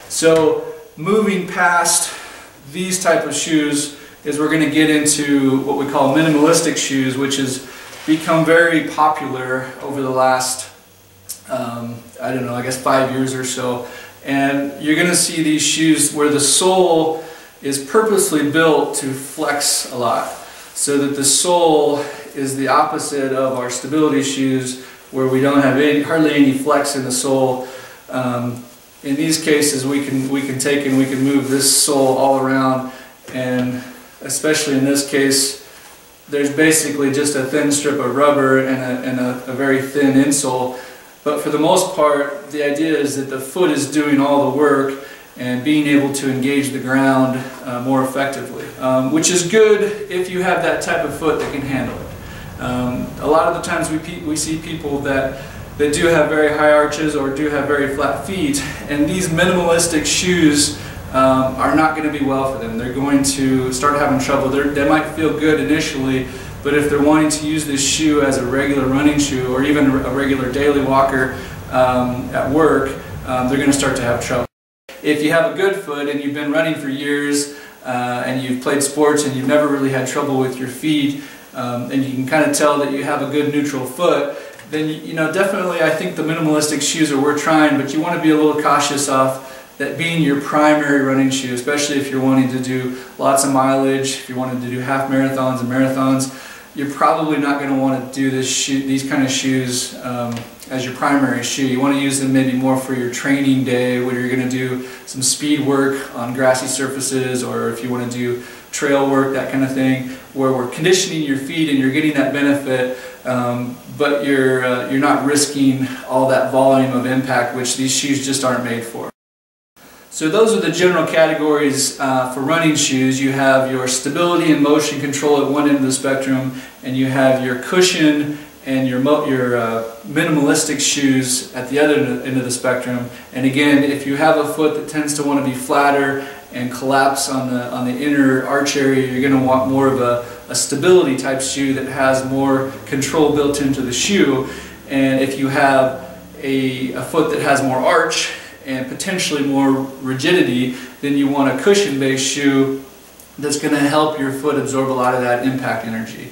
So moving past these type of shoes is we're going to get into what we call minimalistic shoes, which has become very popular over the last, I don't know, I guess 5 years or so. And you're going to see these shoes where the sole is purposely built to flex a lot, so that the sole is the opposite of our stability shoes, where we don't have hardly any flex in the sole. In these cases, we can take and we can move this sole all around, and especially in this case, there's basically just a thin strip of rubber and a very thin insole. But for the most part, the idea is that the foot is doing all the work and being able to engage the ground more effectively, which is good if you have that type of foot that can handle it. A lot of the times we see people that do have very high arches or do have very flat feet, and these minimalistic shoes are not going to be well for them. They're going to start having trouble. They might feel good initially, but if they're wanting to use this shoe as a regular running shoe or even a regular daily walker at work, they're going to start to have trouble. If you have a good foot and you've been running for years and you've played sports and you've never really had trouble with your feet, and you can kind of tell that you have a good neutral foot, then definitely I think the minimalistic shoes are worth trying, but you want to be a little cautious of that being your primary running shoe, especially if you're wanting to do lots of mileage, if you're wanting to do half marathons and marathons. You're probably not going to want to do these kind of shoes as your primary shoe. You want to use them maybe more for your training day, where you're going to do some speed work on grassy surfaces, or if you want to do trail work, that kind of thing, where we're conditioning your feet and you're getting that benefit, but you're not risking all that volume of impact, which these shoes just aren't made for. So those are the general categories for running shoes. You have your stability and motion control at one end of the spectrum, and you have your cushion and your minimalistic shoes at the other end of the spectrum. And again, if you have a foot that tends to want to be flatter and collapse on the inner arch area, you're going to want more of a stability type shoe that has more control built into the shoe. And if you have a foot that has more arch and potentially more rigidity, then you want a cushion-based shoe that's going to help your foot absorb a lot of that impact energy.